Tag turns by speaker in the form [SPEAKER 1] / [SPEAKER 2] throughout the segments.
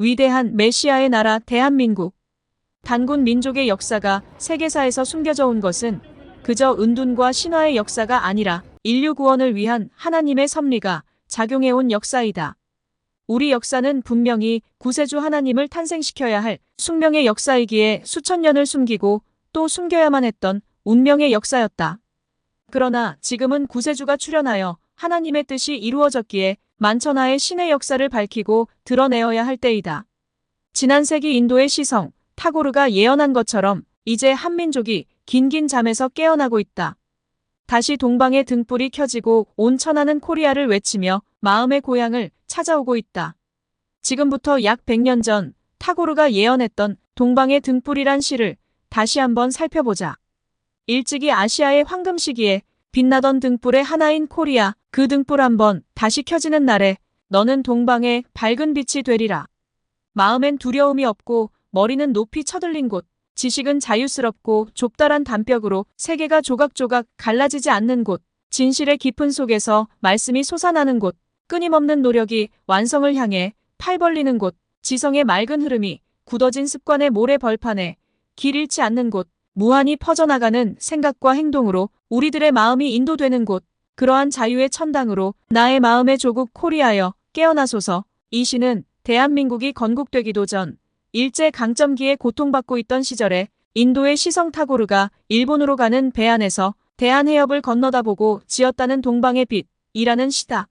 [SPEAKER 1] 위대한 메시아의 나라 대한민국. 단군 민족의 역사가 세계사에서 숨겨져 온 것은 그저 은둔과 신화의 역사가 아니라 인류 구원을 위한 하나님의 섭리가 작용해온 역사이다. 우리 역사는 분명히 구세주 하나님을 탄생시켜야 할 숙명의 역사이기에 수천 년을 숨기고 또 숨겨야만 했던 운명의 역사였다. 그러나 지금은 구세주가 출현하여 하나님의 뜻이 이루어졌기에 만천하의 신의 역사를 밝히고 드러내어야 할 때이다. 지난 세기 인도의 시성, 타고르가 예언한 것처럼 이제 한민족이 긴긴 잠에서 깨어나고 있다. 다시 동방의 등불이 켜지고 온 천하는 코리아를 외치며 마음의 고향을 찾아오고 있다. 지금부터 약 100년 전 타고르가 예언했던 동방의 등불이란 시를 다시 한번 살펴보자. 일찍이 아시아의 황금 시기에 빛나던 등불의 하나인 코리아, 그 등불 한번 다시 켜지는 날에 너는 동방의 밝은 빛이 되리라. 마음엔 두려움이 없고 머리는 높이 쳐들린 곳, 지식은 자유스럽고 좁다란 담벽으로 세계가 조각조각 갈라지지 않는 곳, 진실의 깊은 속에서 말씀이 솟아나는 곳, 끊임없는 노력이 완성을 향해 팔 벌리는 곳, 지성의 맑은 흐름이 굳어진 습관의 모래 벌판에 길 잃지 않는 곳, 무한히 퍼져나가는 생각과 행동으로 우리들의 마음이 인도되는 곳, 그러한 자유의 천당으로 나의 마음의 조국 코리아여 깨어나소서. 이 시는 대한민국이 건국되기도 전 일제강점기에 고통받고 있던 시절에 인도의 시성 타고르가 일본으로 가는 배 안에서 대한해협을 건너다보고 지었다는 동방의 빛이라는 시다.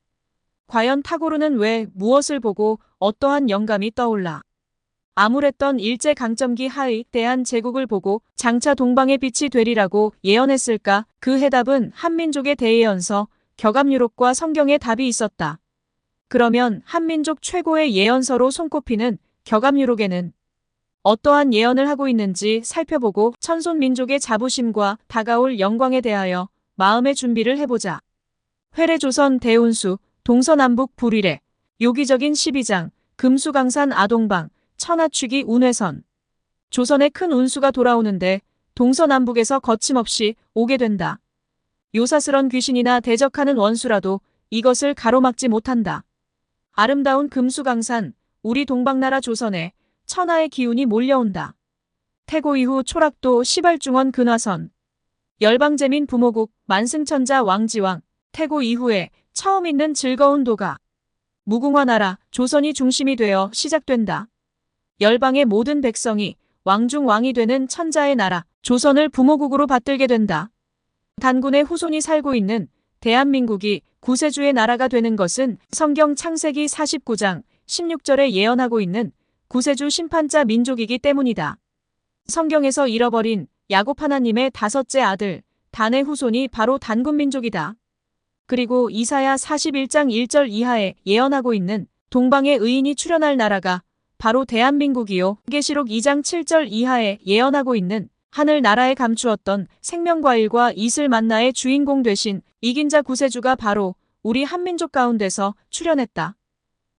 [SPEAKER 1] 과연 타고르는 왜 무엇을 보고 어떠한 영감이 떠올라 암울했던 일제강점기 하의 대한제국을 보고 장차 동방의 빛이 되리라고 예언했을까? 그 해답은 한민족의 대예언서 격암유록과 성경에 답이 있었다. 그러면 한민족 최고의 예언서로 손꼽히는 격암유록에는 어떠한 예언을 하고 있는지 살펴보고 천손민족의 자부심과 다가올 영광에 대하여 마음의 준비를 해보자. 회례조선 대운수, 동서남북 불위례, 요기적인 12장, 금수강산 아동방, 천하취기 운회선. 조선의 큰 운수가 돌아오는데 동서남북에서 거침없이 오게 된다. 요사스런 귀신이나 대적하는 원수라도 이것을 가로막지 못한다. 아름다운 금수강산, 우리 동방나라 조선에 천하의 기운이 몰려온다. 태고 이후 초락도 시발중원 근화선. 열방제민 부모국 만승천자 왕지왕. 태고 이후에 처음 있는 즐거운 도가. 무궁화나라 조선이 중심이 되어 시작된다. 열방의 모든 백성이 왕중 왕이 되는 천자의 나라 조선을 부모국으로 받들게 된다. 단군의 후손이 살고 있는 대한민국이 구세주의 나라가 되는 것은 성경 창세기 49장 16절에 예언하고 있는 구세주 심판자 민족이기 때문이다. 성경에서 잃어버린 야곱 하나님의 다섯째 아들 단의 후손이 바로 단군민족이다. 그리고 이사야 41장 1절 이하에 예언하고 있는 동방의 의인이 출현할 나라가 바로 대한민국이요. 계시록 2장 7절 이하에 예언하고 있는 하늘 나라에 감추었던 생명과일과 이슬 만나의 주인공 되신 이긴 자 구세주가 바로 우리 한민족 가운데서 출현했다.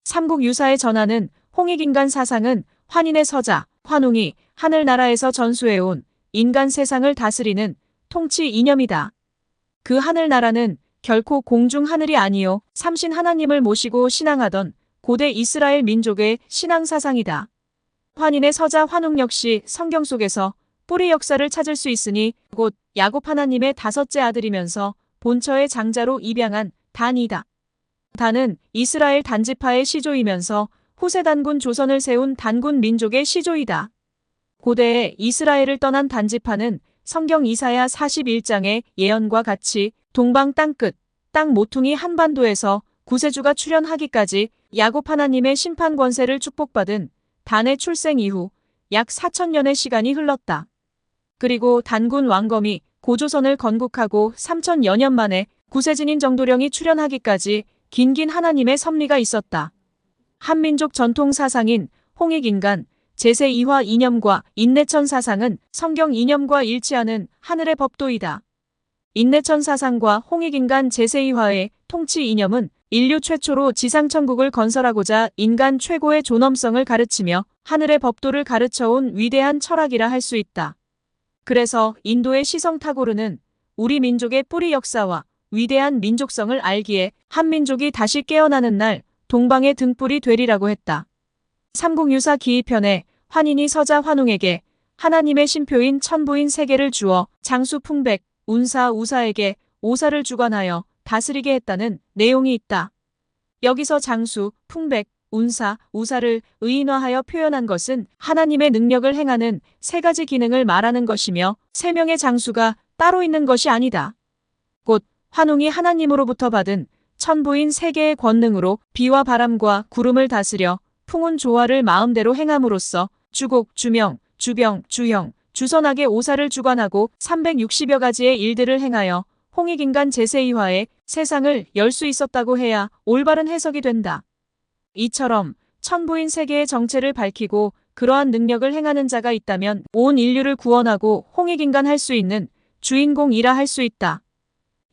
[SPEAKER 1] 삼국유사의 전하는 홍익인간 사상은 환인의 서자, 환웅이 하늘나라에서 전수해온 인간 세상을 다스리는 통치 이념이다. 그 하늘나라는 결코 공중 하늘이 아니요 삼신 하나님을 모시고 신앙하던 고대 이스라엘 민족의 신앙사상이다. 환인의 서자 환웅 역시 성경 속에서 뿌리 역사를 찾을 수 있으니 곧 야곱 하나님의 다섯째 아들이면서 본처의 장자로 입양한 단이다. 단은 이스라엘 단지파의 시조이면서 후세 단군 조선을 세운 단군 민족의 시조이다. 고대에 이스라엘을 떠난 단지파는 성경 이사야 41장의 예언과 같이 동방 땅끝, 땅 모퉁이 한반도에서 구세주가 출현하기까지 야곱 하나님의 심판 권세를 축복받은 단의 출생 이후 약 4천년의 시간이 흘렀다. 그리고 단군 왕검이 고조선을 건국하고 3천여 년 만에 구세진인 정도령이 출현하기까지 긴긴 하나님의 섭리가 있었다. 한민족 전통 사상인 홍익인간 제세2화 이념과 인내천 사상은 성경 이념과 일치하는 하늘의 법도이다. 인내천 사상과 홍익인간 제세2화의 통치 이념은 인류 최초로 지상천국을 건설하고자 인간 최고의 존엄성을 가르치며 하늘의 법도를 가르쳐온 위대한 철학이라 할 수 있다. 그래서 인도의 시성 타고르는 우리 민족의 뿌리 역사와 위대한 민족성을 알기에 한민족이 다시 깨어나는 날 동방의 등불이 되리라고 했다. 삼국유사 기이편에 환인이 서자 환웅에게 하나님의 신표인 천부인 세계를 주어 장수 풍백, 운사 우사에게 오사를 주관하여 다스리게 했다는 내용이 있다. 여기서 장수, 풍백, 운사, 우사를 의인화하여 표현한 것은 하나님의 능력을 행하는 세 가지 기능을 말하는 것이며 세 명의 장수가 따로 있는 것이 아니다. 곧 환웅이 하나님으로부터 받은 천부인 세계의 권능으로 비와 바람과 구름을 다스려 풍운 조화를 마음대로 행함으로써 주곡, 주명, 주병, 주형, 주선하게 오사를 주관하고 360여 가지의 일들을 행하여 홍익인간 제세이화에 세상을 열 수 있었다고 해야 올바른 해석이 된다. 이처럼 천부인 세계의 정체를 밝히고 그러한 능력을 행하는 자가 있다면 온 인류를 구원하고 홍익인간 할 수 있는 주인공이라 할 수 있다.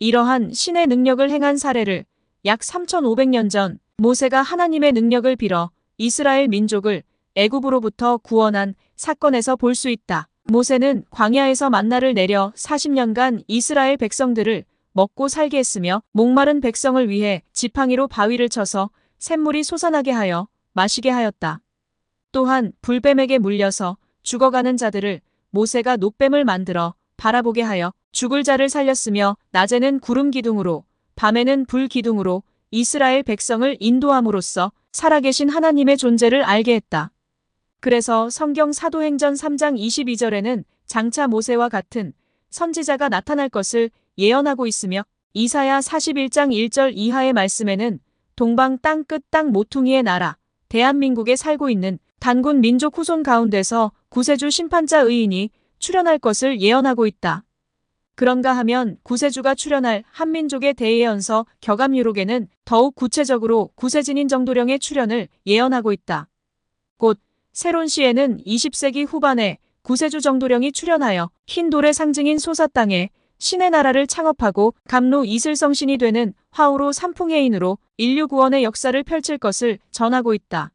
[SPEAKER 1] 이러한 신의 능력을 행한 사례를 약 3500년 전 모세가 하나님의 능력을 빌어 이스라엘 민족을 애굽으로부터 구원한 사건에서 볼 수 있다. 모세는 광야에서 만나를 내려 40년간 이스라엘 백성들을 먹고 살게 했으며 목마른 백성을 위해 지팡이로 바위를 쳐서 샘물이 솟아나게 하여 마시게 하였다. 또한 불뱀에게 물려서 죽어가는 자들을 모세가 놋뱀을 만들어 바라보게 하여 죽을 자를 살렸으며 낮에는 구름 기둥으로 밤에는 불 기둥으로 이스라엘 백성을 인도함으로써 살아계신 하나님의 존재를 알게 했다. 그래서 성경 사도행전 3장 22절에는 장차 모세와 같은 선지자가 나타날 것을 예언하고 있으며 이사야 41장 1절 이하의 말씀에는 동방 땅끝 땅 모퉁이의 나라 대한민국에 살고 있는 단군 민족 후손 가운데서 구세주 심판자 의인이 출현할 것을 예언하고 있다. 그런가 하면 구세주가 출현할 한민족의 대예언서 격암유록에는 더욱 구체적으로 구세진인 정도령의 출현을 예언하고 있다. 곧 세론시에는 20세기 후반에 구세주 정도령이 출현하여 흰 돌의 상징인 소사 땅에 신의 나라를 창업하고 감로 이슬성신이 되는 화우로 삼풍해인으로 인류 구원의 역사를 펼칠 것을 전하고 있다.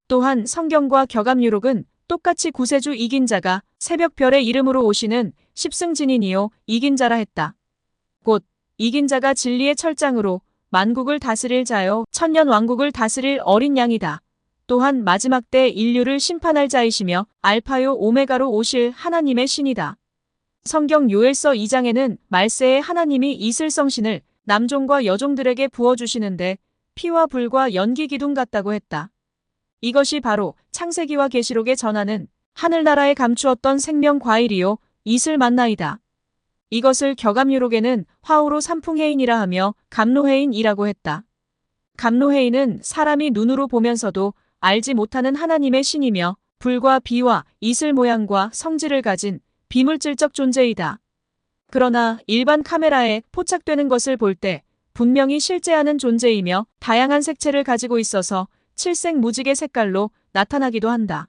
[SPEAKER 1] 또한 성경과 격암유록은 똑같이 구세주 이긴 자가 새벽별의 이름으로 오시는 십승진인이요 이긴 자라 했다. 곧 이긴 자가 진리의 철장으로 만국을 다스릴 자요 천년 왕국을 다스릴 어린 양이다. 또한 마지막 때 인류를 심판할 자이시며 알파요 오메가로 오실 하나님의 신이다. 성경 요엘서 2장에는 말세에 하나님이 이슬성신을 남종과 여종들에게 부어주시는데 피와 불과 연기 기둥 같다고 했다. 이것이 바로 창세기와 계시록에 전하는 하늘나라에 감추었던 생명 과일이요 이슬 만나이다. 이것을 격암유록에는 화우로 삼풍해인이라 하며 감로해인이라고 했다. 감로해인은 사람이 눈으로 보면서도 알지 못하는 하나님의 신이며 불과 비와 이슬 모양과 성질을 가진 비물질적 존재이다. 그러나 일반 카메라에 포착되는 것을 볼 때 분명히 실제하는 존재이며 다양한 색채를 가지고 있어서 칠색 무지개 색깔로 나타나기도 한다.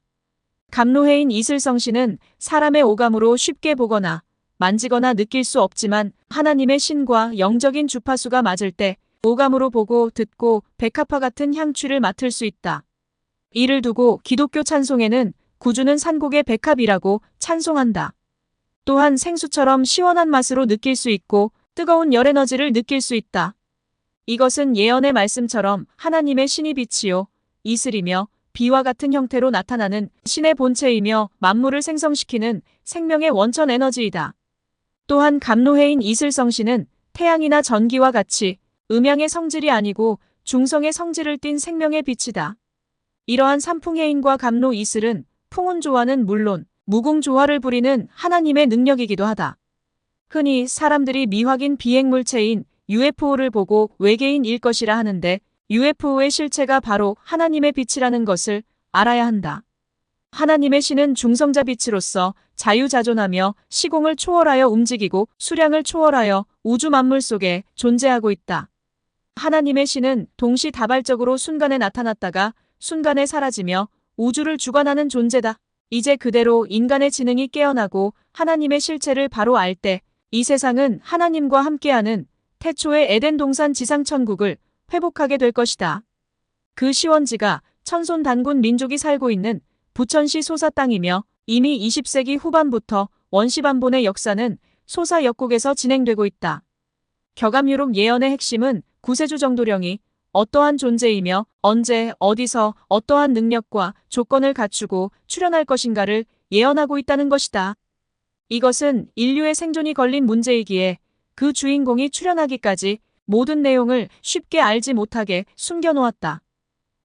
[SPEAKER 1] 감로해인 이슬성신은 사람의 오감으로 쉽게 보거나 만지거나 느낄 수 없지만 하나님의 신과 영적인 주파수가 맞을 때 오감으로 보고 듣고 백합화 같은 향취를 맡을 수 있다. 이를 두고 기독교 찬송에는 구주는 산곡의 백합이라고 찬송한다. 또한 생수처럼 시원한 맛으로 느낄 수 있고 뜨거운 열 에너지를 느낄 수 있다. 이것은 예언의 말씀처럼 하나님의 신이 빛이요 이슬이며 비와 같은 형태로 나타나는 신의 본체이며 만물을 생성시키는 생명의 원천 에너지이다. 또한 감로해인 이슬성신은 태양이나 전기와 같이 음양의 성질이 아니고 중성의 성질을 띤 생명의 빛이다. 이러한 삼풍해인과 감로 이슬은 풍운조화는 물론 무궁조화를 부리는 하나님의 능력이기도 하다. 흔히 사람들이 미확인 비행물체인 UFO를 보고 외계인일 것이라 하는데 UFO의 실체가 바로 하나님의 빛이라는 것을 알아야 한다. 하나님의 신은 중성자 빛으로서 자유자존하며 시공을 초월하여 움직이고 수량을 초월하여 우주 만물 속에 존재하고 있다. 하나님의 신은 동시다발적으로 순간에 나타났다가 순간에 사라지며 우주를 주관하는 존재다. 이제 그대로 인간의 지능이 깨어나고 하나님의 실체를 바로 알 때 이 세상은 하나님과 함께하는 태초의 에덴 동산 지상천국을 회복하게 될 것이다. 그 시원지가 천손 단군 민족이 살고 있는 부천시 소사 땅이며 이미 20세기 후반부터 원시반본의 역사는 소사 역국에서 진행되고 있다. 격암유록 예언의 핵심은 구세주 정도령이 어떠한 존재이며 언제 어디서 어떠한 능력과 조건을 갖추고 출현할 것인가를 예언하고 있다는 것이다. 이것은 인류의 생존이 걸린 문제이기에 그 주인공이 출현하기까지 모든 내용을 쉽게 알지 못하게 숨겨놓았다.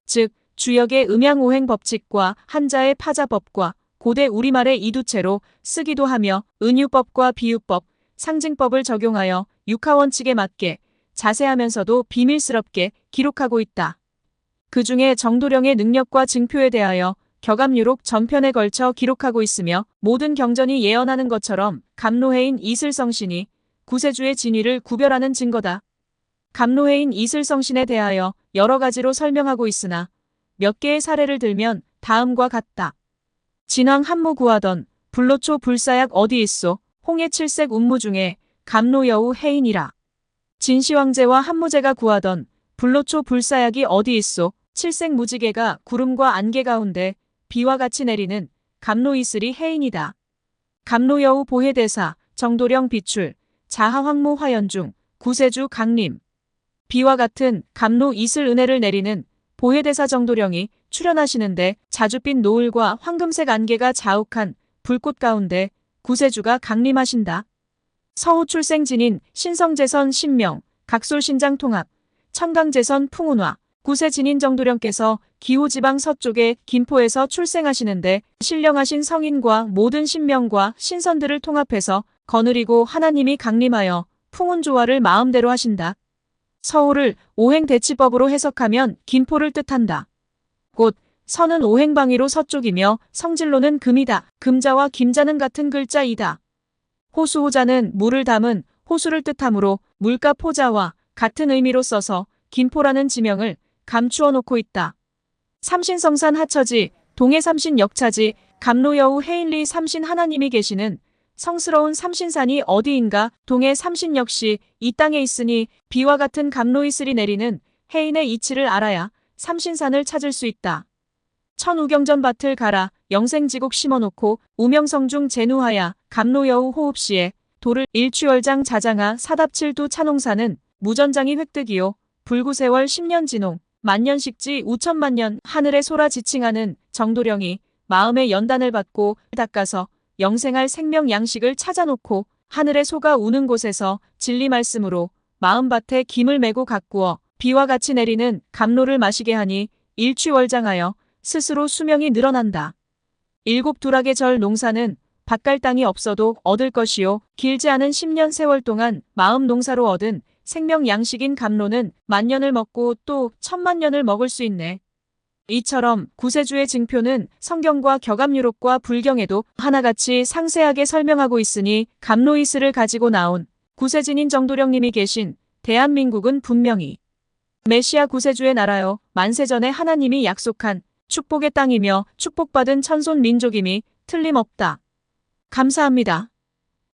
[SPEAKER 1] 즉, 주역의 음양오행 법칙과 한자의 파자법과 고대 우리말의 이두체로 쓰기도 하며 은유법과 비유법, 상징법을 적용하여 육하원칙에 맞게 자세하면서도 비밀스럽게 기록하고 있다. 그 중에 정도령의 능력과 증표에 대하여 격암유록 전편에 걸쳐 기록하고 있으며 모든 경전이 예언하는 것처럼 갑로해인 이슬성신이 구세주의 진위를 구별하는 증거다. 갑로해인 이슬성신에 대하여 여러 가지로 설명하고 있으나 몇 개의 사례를 들면 다음과 같다. 진왕 한무 구하던 불로초 불사약 어디 있소 홍해 칠색 운무 중에 갑로여우 해인이라. 진시황제와 한무제가 구하던 불로초 불사약이 어디 있소 칠색 무지개가 구름과 안개 가운데 비와 같이 내리는 갑로이슬이 해인이다. 갑로여우 보혜대사 정도령 비출 자하황무 화연중 구세주 강림. 비와 같은 갑로이슬 은혜를 내리는 보혜대사 정도령이 출현하시는데 자줏빛 노을과 황금색 안개가 자욱한 불꽃 가운데 구세주가 강림하신다. 서우출생진인 신성재선 신명 각솔신장 통합 청강재선 풍운화 구세진인 정도령께서 기호지방 서쪽의 김포에서 출생하시는데 신령하신 성인과 모든 신명과 신선들을 통합해서 거느리고 하나님이 강림하여 풍운조화를 마음대로 하신다. 서울을 오행대치법으로 해석하면 김포를 뜻한다. 곧 서는 오행방위로 서쪽이며 성질로는 금이다. 금자와 김자는 같은 글자이다. 호수호자는 물을 담은 호수를 뜻하므로 물가 포자와 같은 의미로 써서 김포라는 지명을 감추어 놓고 있다. 삼신성산 하처지, 동해 삼신 역차지, 갑로여우 해인리 삼신 하나님이 계시는 성스러운 삼신산이 어디인가 동해 삼신 역시 이 땅에 있으니 비와 같은 갑로이슬이 내리는 해인의 이치를 알아야 삼신산을 찾을 수 있다. 천우경전 밭을 갈아 영생지곡 심어놓고 우명성중 제누하야 갑로여우 호흡시에 도를 일취월장 자장하 사답칠두 찬홍사는 무전장이 획득이요 불구세월 10년 진홍 만년식지 우천만년 하늘에 소라 지칭하는 정도령이 마음의 연단을 받고 닦아서 영생할 생명 양식을 찾아놓고 하늘에 소가 우는 곳에서 진리 말씀으로 마음밭에 김을 메고 가꾸어 비와 같이 내리는 갑로를 마시게 하니 일취월장하여 스스로 수명이 늘어난다. 일곱 두락의 절 농사는 밭갈 땅이 없어도 얻을 것이요 길지 않은 10년 세월 동안 마음 농사로 얻은 생명 양식인 갑로는 만년을 먹고 또 1000만년을 먹을 수 있네. 이처럼 구세주의 증표는 성경과 격암유록과 불경에도 하나같이 상세하게 설명하고 있으니 갑로이슬을 가지고 나온 구세진인 정도령님이 계신 대한민국은 분명히 메시아 구세주의 나라요 만세전에 하나님이 약속한 축복의 땅이며 축복받은 천손 민족임이 틀림없다. 감사합니다.